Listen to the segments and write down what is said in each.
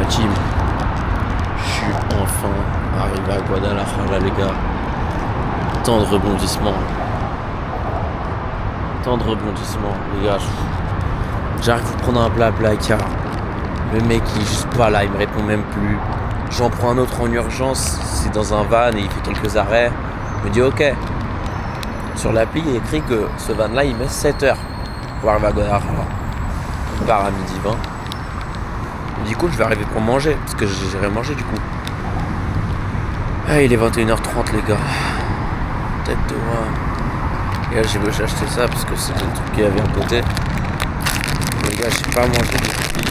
la team. Je suis enfin arrivé à Guadalajara, les gars. Tant de rebondissements. Les gars. J'arrive à prendre un blabla car le mec il est juste pas là, il me répond même plus. J'en prends un autre en urgence, c'est dans un van et il fait quelques arrêts. Je me dis ok. Sur l'appli il est écrit que ce van là il met 7 heures pour arriver à Guadalajara. On part à 12h20. Du coup je vais arriver pour manger, parce que j'irai manger du coup. Ah, il est 21h30 les gars. Tête de moi. Et là j'ai voulu acheter ça parce que c'était le truc qu'il y avait à côté. Les gars j'ai pas mangé depuis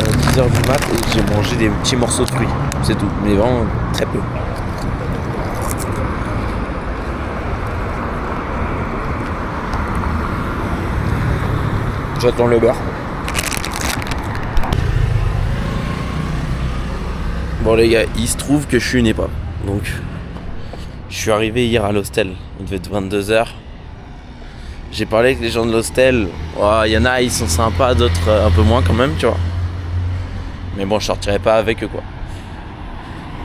10h du mat et j'ai mangé des petits morceaux de fruits. C'est tout, mais vraiment très peu. J'attends le beurre. Bon les gars, il se trouve que je suis une épave. Donc je suis arrivé hier à l'hostel. Il devait être 22h. J'ai parlé avec les gens de l'hostel. Il y en a, ils sont sympas, d'autres un peu moins quand même, tu vois. Mais bon, je sortirai pas avec eux quoi.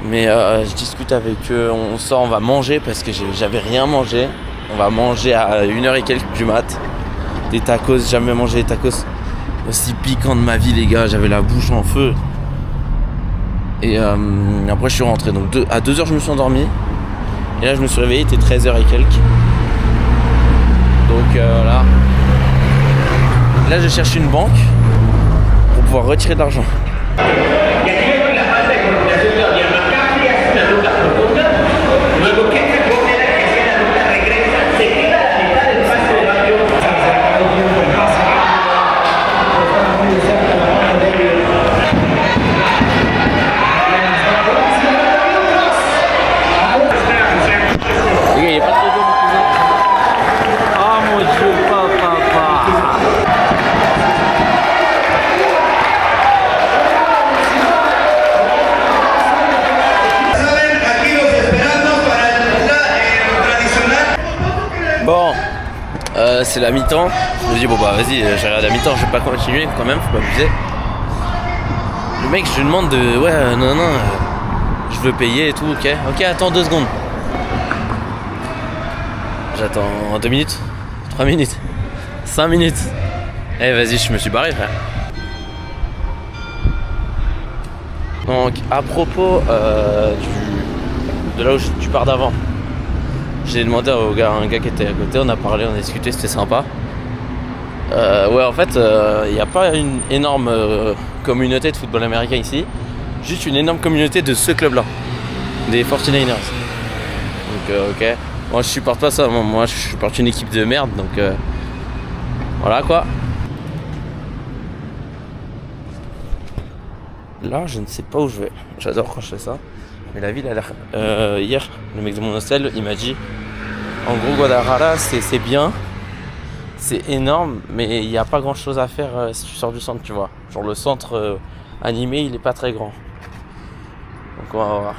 Mais je discute avec eux, on sort, on va manger parce que j'avais rien mangé. On va manger à 1h et quelques du mat. Des tacos, jamais mangé des tacos aussi piquants de ma vie les gars, j'avais la bouche en feu. Et après je suis rentré, donc à 2h je me suis endormi. Et là je me suis réveillé, il était 13h et quelques. Donc voilà. Là je cherche une banque pour pouvoir retirer de l'argent. Bon, c'est la mi-temps. Je me dis bon bah vas-y, j'arrive à la mi-temps, je vais pas continuer quand même, faut pas abuser. Le mec, je lui demande de non, je veux payer et tout, ok, attends 2 secondes. J'attends 2 minutes, 3 minutes, 5 minutes. Vas-y, je me suis barré frère. Donc à propos de là où tu pars d'avant. J'ai demandé à un gars qui était à côté, on a parlé, on a discuté, c'était sympa. En fait, il n'y a pas une énorme communauté de football américain ici, juste une énorme communauté de ce club-là, des 49ers. Donc, ok. Moi, je supporte pas ça, moi je supporte une équipe de merde, donc voilà quoi. Là, je ne sais pas où je vais. J'adore quand je fais ça. Mais la ville a l'air... hier, le mec de mon hostel, il m'a dit en gros, Guadalajara, c'est bien, c'est énorme, mais il n'y a pas grand chose à faire si tu sors du centre, tu vois. Genre le centre animé, il est pas très grand. Donc on va voir.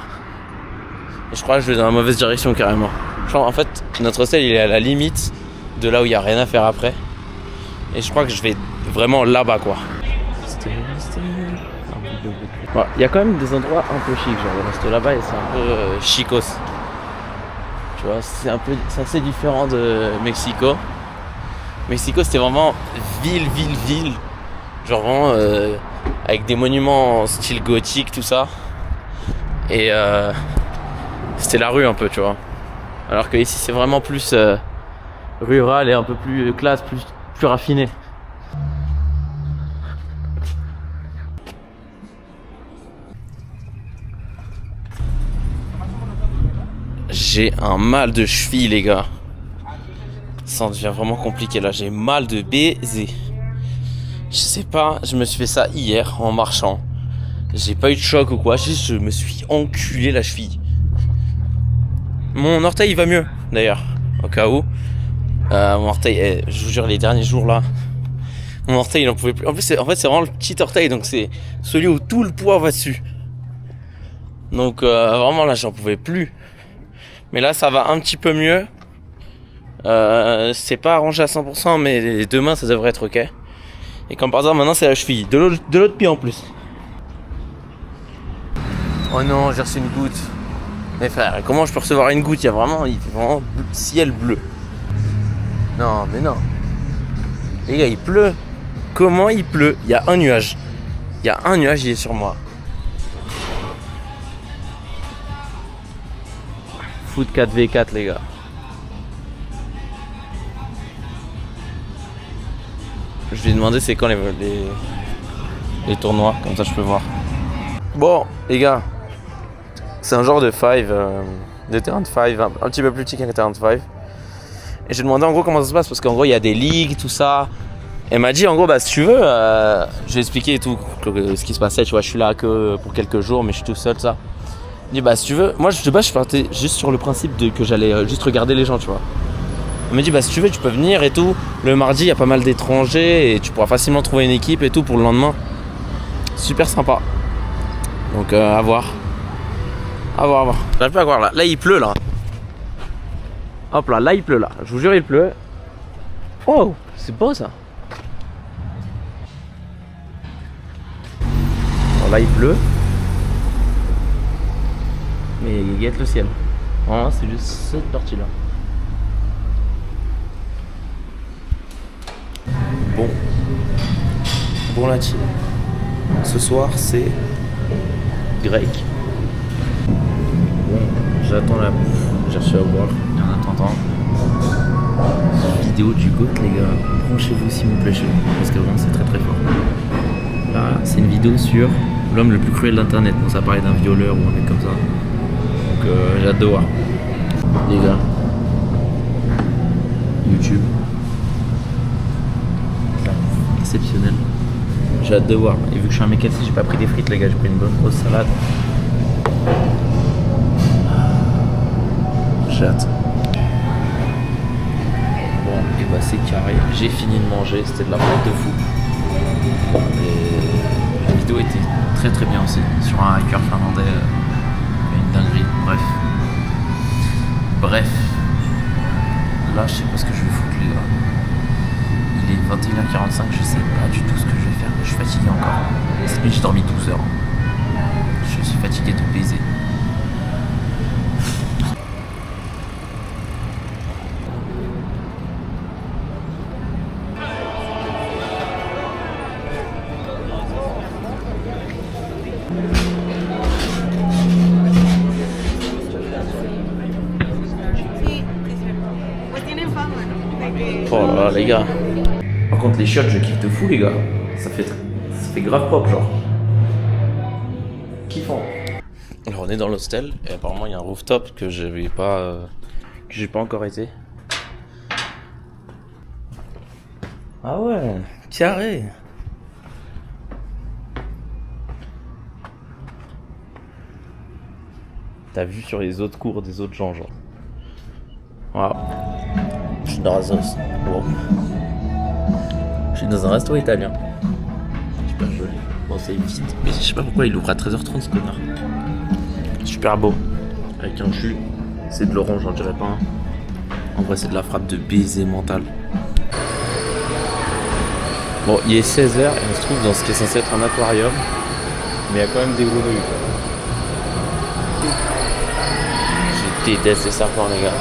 Et je crois que je vais dans la mauvaise direction carrément. Genre, en fait, notre hostel, il est à la limite de là où il n'y a rien à faire après. Et je crois que je vais vraiment là-bas, quoi. Il y a quand même des endroits un peu chics, genre le resto là-bas et c'est un peu chicos. Tu vois, c'est assez différent de Mexico. Mexico c'était vraiment ville. Genre vraiment avec des monuments en style gothique, tout ça. Et c'était la rue un peu, tu vois. Alors que ici c'est vraiment plus rural et un peu plus classe, plus raffiné. J'ai un mal de cheville les gars. Ça devient vraiment compliqué là, j'ai mal de baiser. Je sais pas, je me suis fait ça hier en marchant. J'ai pas eu de choc ou quoi, juste je me suis enculé la cheville. Mon orteil il va mieux d'ailleurs, au cas où. Mon orteil, je vous jure les derniers jours là, mon orteil il en pouvait plus. En fait c'est vraiment le petit orteil, donc c'est celui où tout le poids va dessus. Donc vraiment là j'en pouvais plus. Mais là ça va un petit peu mieux. C'est pas arrangé à 100%, mais demain ça devrait être ok. Et comme par hasard maintenant c'est la cheville, de l'autre pied en plus. Oh non, j'ai reçu une goutte. Mais frère, comment je peux recevoir une goutte? Il fait vraiment ciel bleu. Non, mais non. Les gars, il pleut. Comment il pleut? Il y a un nuage. Il y a un nuage, il est sur moi. Foot 4v4, les gars. Je lui ai demandé c'est quand les tournois, comme ça je peux voir. Bon, les gars, c'est un genre de five, de terrain de five, un petit peu plus petit qu'un terrain de five. Et j'ai demandé en gros comment ça se passe, parce qu'en gros il y a des ligues, tout ça. Elle m'a dit en gros, bah si tu veux, j'ai expliqué tout ce qui se passait, tu vois, je suis là que pour quelques jours, mais je suis tout seul, ça. Elle dit bah si tu veux, moi je partais juste sur le principe que j'allais juste regarder les gens, tu vois. Elle m'a dit bah si tu veux, tu peux venir et tout. Le mardi, il y a pas mal d'étrangers et tu pourras facilement trouver une équipe et tout pour le lendemain. Super sympa. Donc à voir. À voir. J'arrive pas à voir là. Là il pleut là. Hop là il pleut là. Je vous jure il pleut. Oh, c'est beau ça. Bon, là il pleut. Mais il guette le ciel. Vraiment c'est juste cette partie là. Bon la team. Ce soir c'est grec. Bon, j'attends la bouffe. J'ai reçu à boire. Et en attendant, vidéo du GOAT les gars. Branchez-vous s'il vous plaît chez vous. Parce que vraiment c'est très fort. Là, c'est une vidéo sur l'homme le plus cruel d'internet. Bon, ça parlait d'un violeur ou un mec comme ça. Donc j'ai hâte de voir. Les gars. YouTube. Exceptionnel. J'ai hâte de voir. Et vu que je suis un mec assis, j'ai pas pris des frites les gars, j'ai pris une bonne grosse salade. J'ai hâte. Bon, et bah c'est carré. J'ai fini de manger, c'était de la merde de fou. Et la vidéo était très bien aussi. Sur un hacker finlandais, une dinguerie. Bref. Là, je sais pas ce que je vais foutre les gars. Il est 21h45, je sais pas du tout ce que je vais faire. Je suis fatigué encore. Cette nuit j'ai dormi 12 heures. Je suis fatigué de baiser. Oh là là les gars. Par contre les chiottes je kiffe de fou les gars. Ça fait grave propre genre. Kiffant. Alors on est dans l'hostel et apparemment il y a un rooftop que j'ai pas encore été. Ah ouais, carré. T'as vu sur les autres cours des autres gens genre. Waouh. Je suis dans un resto italien. Super joli. Bon, c'est vite. Mais je sais pas pourquoi il ouvre à 13h30 ce connard. Super beau. Avec un jus. C'est de l'orange, j'en dirais pas un. En vrai, c'est de la frappe de baiser mental. Bon, il est 16h et on se trouve dans ce qui est censé être un aquarium. Mais il y a quand même des grenouilles. Je déteste les serpents, les gars.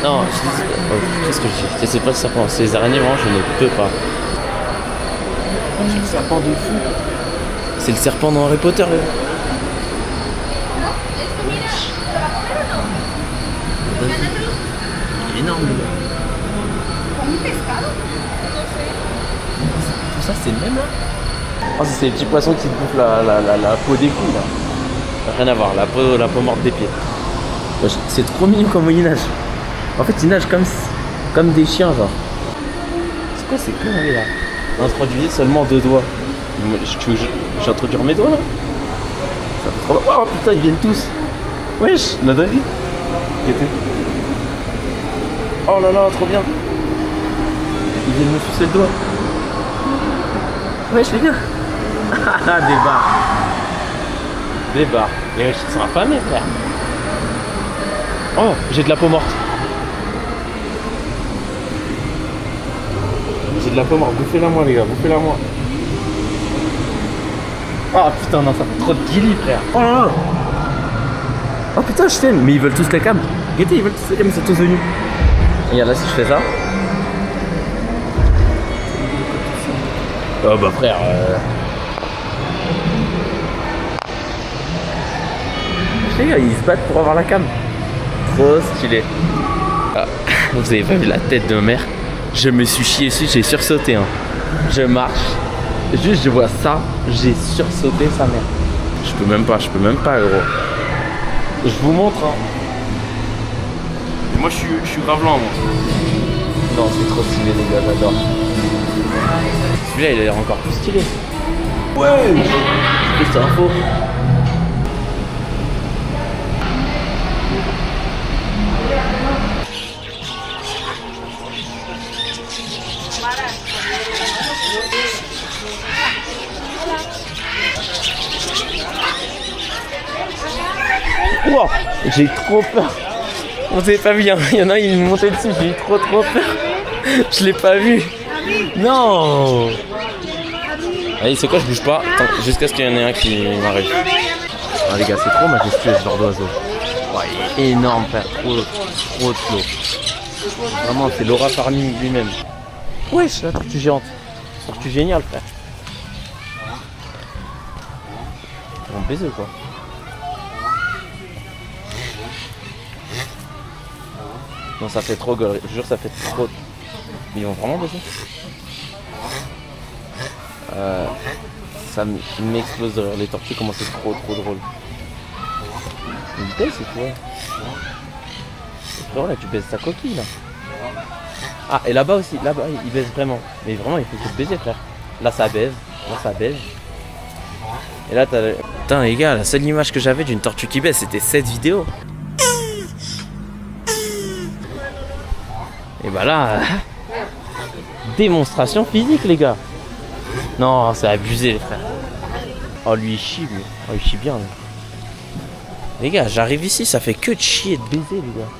Non, qu'est-ce que je dis? C'est pas le serpent, c'est les araignées, vraiment, je ne peux pas. C'est le serpent de fou. C'est le serpent dans Harry Potter, là. Il est énorme, le gars. Tout ça, c'est le même, là? Oh, c'est les petits poissons qui bouffent la peau des couilles, là. Rien à voir, la peau morte des pieds. C'est trop mignon comme il nage. En fait, ils nagent comme des chiens, genre. C'est quoi ces conneries là? Introduisez seulement 2 doigts. Je vais introduire mes doigts là? Ça fait trop... Oh putain, ils viennent tous. Wesh, la dinguerie. Oh là là, trop bien. Ils viennent me sucer le doigt. Wesh les gars. Des barres. Des barres. Les wesh, ils sont affamés frère. Oh, j'ai de la peau morte. J'ai de la peau morte. Bouffez-la moi les gars, bouffez-la moi. Oh putain, non, ça fait trop de guillis, frère. Oh là là. Oh putain, je filme. Mais ils veulent tous la cam. Regardez, ils veulent tous la cam, ils sont tous venus. Regarde là, si je fais ça. Oh bah frère. Les gars, ils se battent pour avoir la cam. Trop stylé. Ah, vous avez pas vu la tête de ma mère? Je me suis chié dessus, j'ai sursauté. Hein. Je marche. Juste, je vois ça, j'ai sursauté sa mère. Je peux même pas, gros. Je vous montre. Hein. Moi, je suis grave lent, moi. Non, c'est trop stylé, les gars, j'adore. Celui-là, il a l'air encore plus stylé. Ouais. C'est info. Wow, j'ai trop peur. Vous avez pas vu, il y en a, il me montait dessus, j'ai eu trop peur. Je l'ai pas vu. Non. Allez, c'est quoi, je bouge pas. Attends, jusqu'à ce qu'il y en ait un qui m'arrive. Ah les gars, c'est trop majestueux ce genre d'oiseau. Ouais, il est énorme, frère. Trop de flow. Vraiment, c'est Laura Farming lui-même. Wesh, la tortue géante. Tortue géniale, frère. Ils vont baiser ou quoi? Non, ça fait trop gueule, je jure, ça fait trop. Mais ils vont vraiment baiser. Ça m'explose de rire. Les tortues, comment c'est trop drôle. Ils baisent, c'est quoi? Frérot, là, tu baises ta coquille, là. Ah, et là-bas aussi, là-bas, ils baisent vraiment. Mais vraiment, il faut que tu baiser, frère. Là, ça baise. Là, ça baise. Et là, t'as... Putain, les gars, la seule image que j'avais d'une tortue qui baise, c'était cette vidéo. Et bah là, démonstration physique, les gars. Non, c'est abusé, les frères. Oh, lui, il chie, lui. Oh, il chie bien, lui. Les gars, j'arrive ici, ça fait que de chier et de baiser, les gars.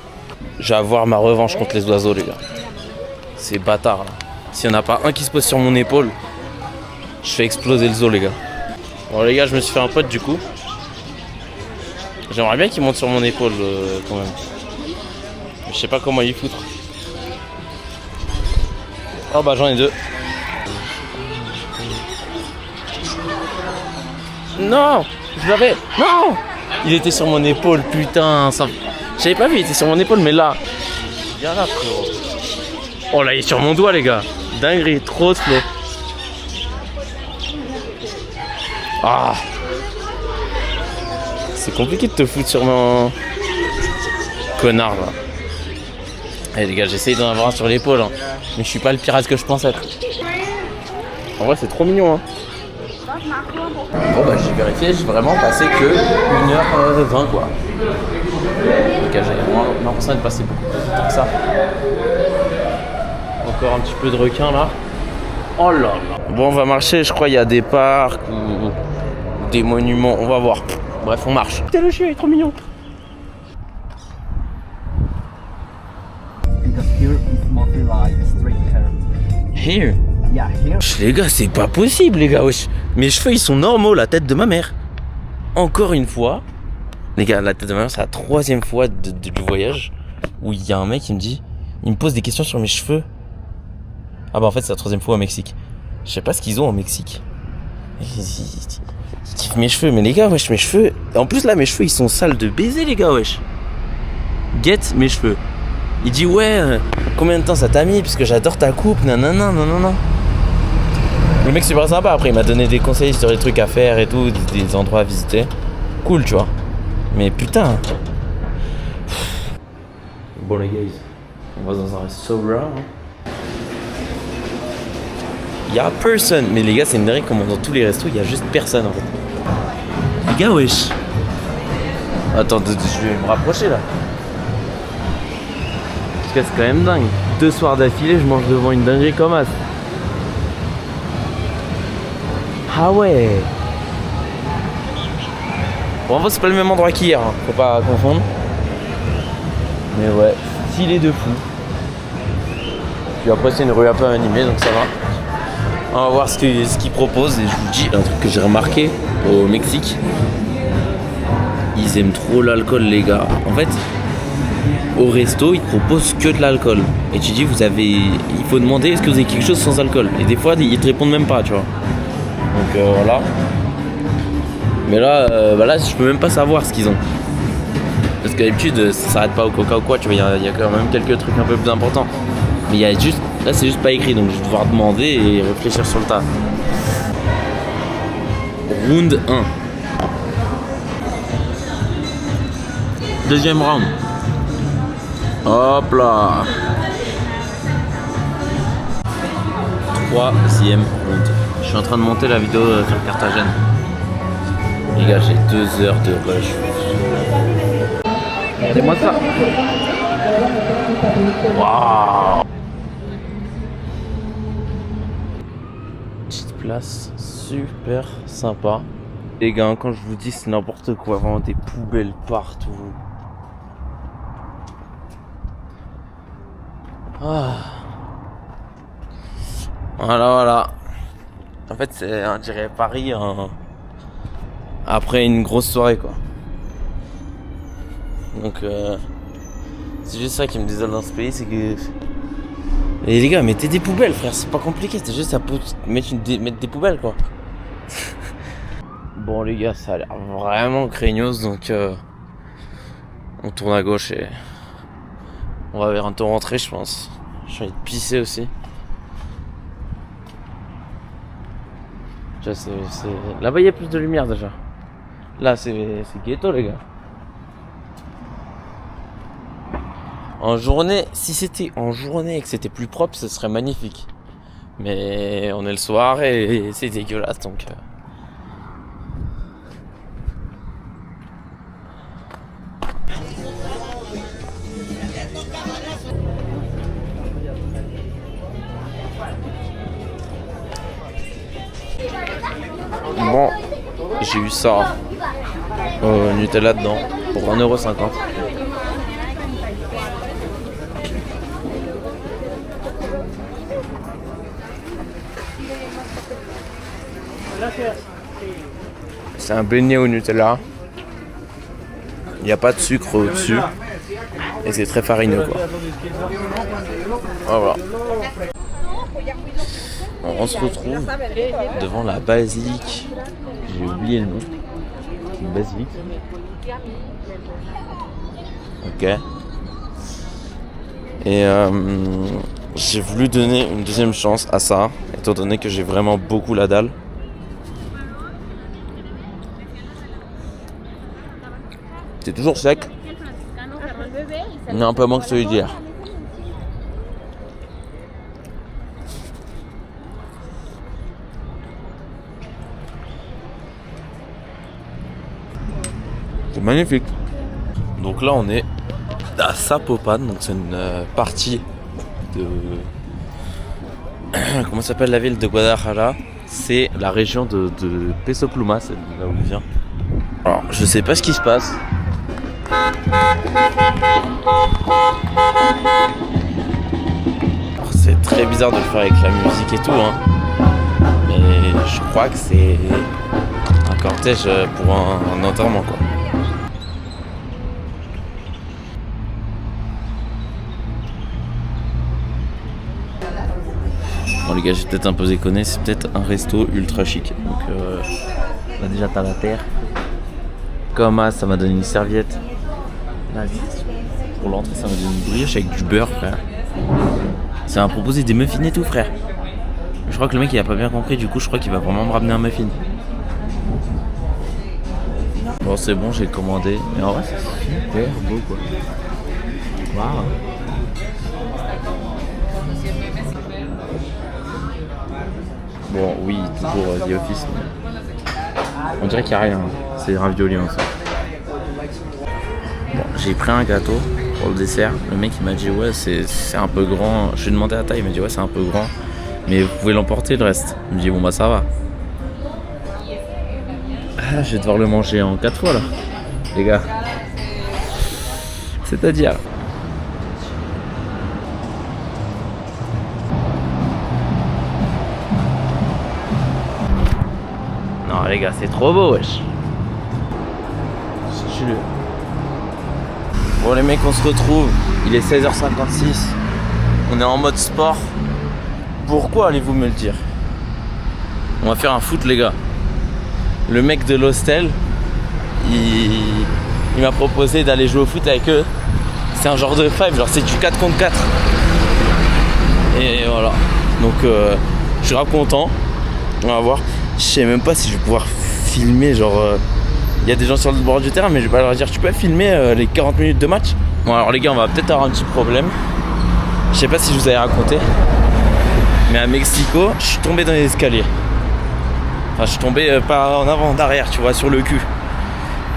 Je vais avoir ma revanche contre les oiseaux, les gars. C'est bâtard, là. S'il n'y en a pas un qui se pose sur mon épaule, je fais exploser le zoo, les gars. Bon, les gars, je me suis fait un pote, du coup. J'aimerais bien qu'il monte sur mon épaule, quand même. Mais je sais pas comment y foutre. Oh bah j'en ai deux. Non, je l'avais. Non, il était sur mon épaule, putain. Ça... J'avais pas vu, il était sur mon épaule, mais là. Viens là, frérot. Oh là, il est sur mon doigt, les gars. Dinguerie, trop de flow. Ah. C'est compliqué de te foutre sur mon connard là. Eh les gars, j'essaye d'en avoir un sur l'épaule, hein. Mais je suis pas le pirate que je pense être. En vrai, c'est trop mignon, hein. Bon bah j'ai vérifié, j'ai vraiment passé que 1h20 quoi. Les gars, j'avais vraiment l'impression de passer beaucoup plus de temps que ça. Encore un petit peu de requin là. Oh là là. Bon, on va marcher, je crois il y a des parcs ou des monuments, on va voir. Bref, on marche. Putain, le chien, il est trop mignon. Here? Yeah, here. Les gars, c'est pas possible, les gars, wesh. Mes cheveux, ils sont normaux, la tête de ma mère. Encore une fois. Les gars, la tête de ma mère, c'est la 3e fois du voyage où il y a un mec qui me dit, il me pose des questions sur mes cheveux. Ah bah en fait, c'est la 3e fois au Mexique. Je sais pas ce qu'ils ont au Mexique. Ils kiffent mes cheveux, mais les gars, wesh, mes cheveux. En plus, là, mes cheveux, ils sont sales de baiser, les gars, wesh. Get mes cheveux. Il dit, ouais, combien de temps ça t'a mis? Parce que j'adore ta coupe, nanana, nanana. Le mec, c'est super sympa. Après, il m'a donné des conseils sur les trucs à faire et tout, des endroits à visiter. Cool, tu vois. Mais putain. Bon, les gars, on va dans un restaurant. Il y a personne. Mais les gars, c'est une dinguerie comme dans tous les restos, il y a juste personne en fait. Les gars, wesh. Attends, je vais me rapprocher là. Parce que c'est quand même dingue. 2 soirs d'affilée, je mange devant une dinguerie comme as. Ah ouais. Bon, en vrai, c'est pas le même endroit qu'hier, hein. Faut pas confondre. Mais ouais, stylé de fou. Puis après, c'est une rue un peu animée, donc ça va. On va voir ce qu'ils proposent. Et je vous dis un truc que j'ai remarqué au Mexique. Ils aiment trop l'alcool, les gars. En fait, au resto, ils te proposent que de l'alcool. Et tu dis, il faut demander est-ce que vous avez quelque chose sans alcool. Et des fois, ils te répondent même pas, tu vois. Donc voilà. Mais là, je peux même pas savoir ce qu'ils ont. Parce que d'habitude, ça s'arrête pas au coca ou quoi, tu vois. Il y a quand même quelques trucs un peu plus importants. Mais là, c'est juste pas écrit. Donc je vais devoir demander et réfléchir sur le tas. Round 1. Deuxième round. Hop là. Troisième round. Je suis en train de monter la vidéo sur Carthagène. Les gars, j'ai 2 heures de rush. Regardez-moi ça. Waouh. Petite place super sympa. Les gars, quand je vous dis c'est n'importe quoi, vraiment des poubelles partout. Ah. Voilà. En fait, c'est, on dirait Paris après une grosse soirée, quoi. Donc, c'est juste ça qui me désole dans ce pays, c'est que... Et les gars, mettez des poubelles, frère, c'est pas compliqué, c'est juste à mettre des poubelles, quoi. Bon, les gars, ça a l'air vraiment craignos, donc on tourne à gauche et on va bientôt rentrer, je pense. J'ai envie de pisser aussi. Déjà, là-bas, il y a plus de lumière, déjà. Là, c'est ghetto, les gars. En journée, si c'était en journée et que c'était plus propre, ce serait magnifique. Mais on est le soir et c'est dégueulasse, donc... Bon, j'ai eu ça. Nutella dedans pour 1,50€. C'est un beignet au Nutella. Il n'y a pas de sucre au-dessus. Et c'est très farineux, quoi. Voilà. On se retrouve devant la basilique. J'ai oublié le nom. Une basilique. Ok. Et j'ai voulu donner une deuxième chance à ça, étant donné que j'ai vraiment beaucoup la dalle. C'est toujours sec. Il y a un peu moins que celui d'hier. C'est magnifique. Donc là on est à Zapopan, donc c'est une partie de... Comment s'appelle la ville de Guadalajara? C'est la région de Peso Pluma, c'est là où il vient. Alors je sais pas ce qui se passe. Alors, c'est très bizarre de le faire avec la musique et tout, hein. Mais je crois que c'est un cortège pour un enterrement, quoi. Bon les gars, j'ai peut-être un peu déconné, c'est peut-être un resto ultra chic. Donc là déjà t'as la terre. Comme ça m'a donné une serviette. Là, pour l'entrée, ça m'a donné une brioche avec du beurre, frère. Ça m'a proposé des muffins et tout, frère. Je crois que le mec il a pas bien compris, du coup je crois qu'il va vraiment me ramener un muffin. Bon c'est bon, j'ai commandé. Mais en vrai c'est super beau, quoi. Waouh. Bon oui, toujours The Office. On dirait qu'il n'y a rien, c'est des raviolis en fait. Bon, j'ai pris un gâteau pour le dessert. Le mec il m'a dit ouais c'est un peu grand. Je lui ai demandé la taille, il m'a dit ouais c'est un peu grand. Mais vous pouvez l'emporter le reste. Il me dit bon bah ça va. Ah, je vais devoir le manger en 4 fois là. Les gars. C'est-à-dire. Non les gars, c'est trop beau, wesh. Stylé. Bon les mecs, on se retrouve. Il est 16h56. On est en mode sport. Pourquoi allez-vous me le dire? On va faire un foot les gars. Le mec de l'hostel, il m'a proposé d'aller jouer au foot avec eux. C'est un genre de five, genre c'est du 4 contre 4. Et voilà. Donc je suis grave content. On va voir. Je sais même pas si je vais pouvoir filmer, genre il y a des gens sur le bord du terrain, mais je vais pas leur dire tu peux filmer les 40 minutes de match. Bon alors les gars, on va peut-être avoir un petit problème. Je sais pas si je vous avais raconté, mais à Mexico, je suis tombé dans les escaliers. Enfin, je suis tombé pas en avant, d'arrière, tu vois, sur le cul.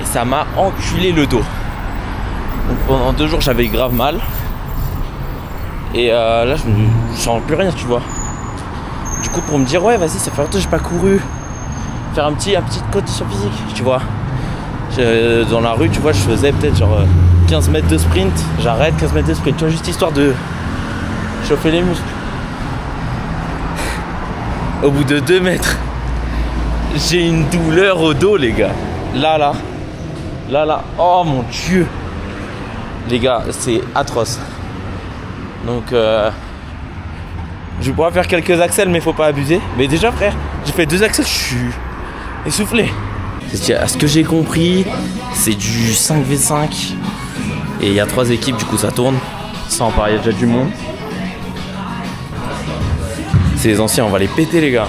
Et ça m'a enculé le dos. Donc pendant 2 jours, j'avais grave mal. Et là, je sens plus rien, tu vois. Du coup, pour me dire, ouais, vas-y, ça fait longtemps que j'ai pas couru. Faire une petite condition physique, tu vois. Dans la rue, tu vois, je faisais peut-être genre 15 mètres de sprint. J'arrête 15 mètres de sprint, tu vois, juste histoire de chauffer les muscles. Au bout de 2 mètres, j'ai une douleur au dos, les gars. Là. Oh mon Dieu. Les gars, c'est atroce. Donc, je vais pouvoir faire quelques accels, mais faut pas abuser. Mais déjà, frère, j'ai fait 2 accels, je suis essoufflé. À ce que j'ai compris, c'est du 5v5. Et il y a 3 équipes, du coup, ça tourne. Sans parler, il y a déjà du monde. C'est les anciens, on va les péter, les gars.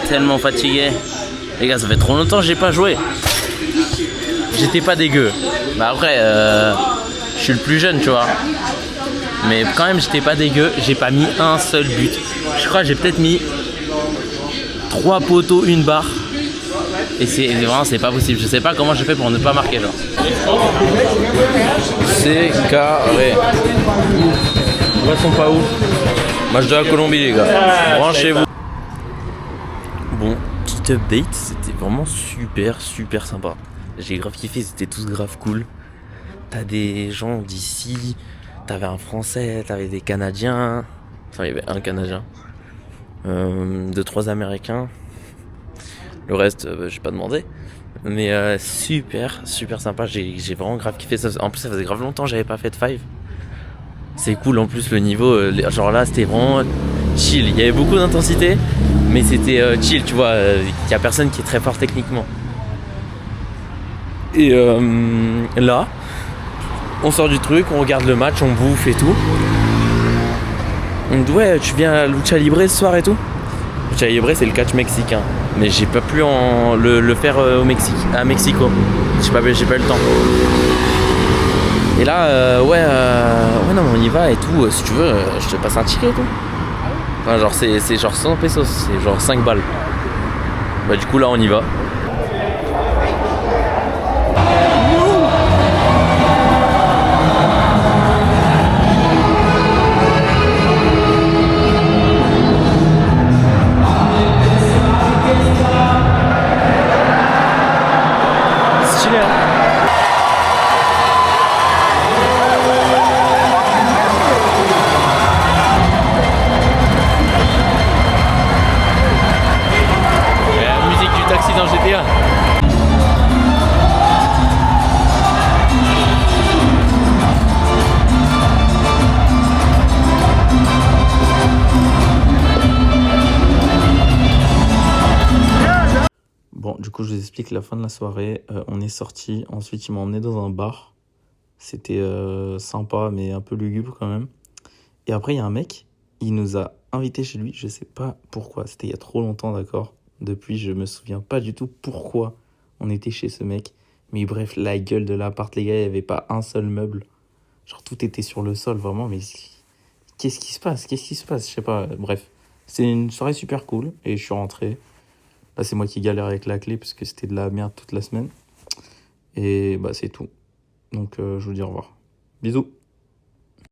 Tellement fatigué. Les gars, ça fait trop longtemps que j'ai pas joué. J'étais pas dégueu. Bah après, je suis le plus jeune, tu vois. Mais quand même, j'étais pas dégueu. J'ai pas mis un seul but. Je crois que j'ai peut-être mis 3 poteaux, 1 barre. Et vraiment, c'est pas possible. Je sais pas comment j'ai fait pour ne pas marquer, genre. C'est carré. Ils sont pas ouf. Match de la Colombie, les gars. Branchez-vous. Bon, petite update, c'était vraiment super sympa. J'ai grave kiffé, c'était tous grave cool. T'as des gens d'ici, t'avais un Français, t'avais des Canadiens. Enfin, il y avait un Canadien. 2-3 Américains. Le reste, j'ai pas demandé. Mais super sympa, j'ai vraiment grave kiffé. En plus, ça faisait grave longtemps que j'avais pas fait de five. C'est cool, en plus le niveau, genre là c'était vraiment chill. Il y avait beaucoup d'intensité, mais c'était chill, tu vois. Il y a personne qui est très fort techniquement. Et là, on sort du truc, on regarde le match, on bouffe et tout. On me dit ouais, tu viens à Lucha Libre ce soir et tout. Lucha Libre, c'est le catch mexicain, mais j'ai pas pu le faire au Mexique, à Mexico. J'ai pas eu le temps. Et là, ouais non, mais on y va et tout. Si tu veux, je te passe un ticket et tout. Enfin, genre, c'est genre 100 pesos, c'est genre 5 balles. Bah, du coup, là, on y va. Stylé, hein. Dans GTA. Bon, du coup, je vous explique la fin de la soirée. On est sorti. Ensuite, ils m'ont emmené dans un bar. C'était sympa, mais un peu lugubre quand même. Et après, il y a un mec. Il nous a invités chez lui. Je sais pas pourquoi. C'était il y a trop longtemps, d'accord. Depuis, je me souviens pas du tout pourquoi on était chez ce mec. Mais bref, la gueule de l'appart, les gars, il n'y avait pas un seul meuble. Genre, tout était sur le sol, vraiment. Mais qu'est-ce qui se passe? Qu'est-ce qui se passe? Je sais pas. Bref, c'est une soirée super cool et je suis rentré. Là, c'est moi qui galère avec la clé parce que c'était de la merde toute la semaine. Et bah, c'est tout. Donc, je vous dis au revoir. Bisous.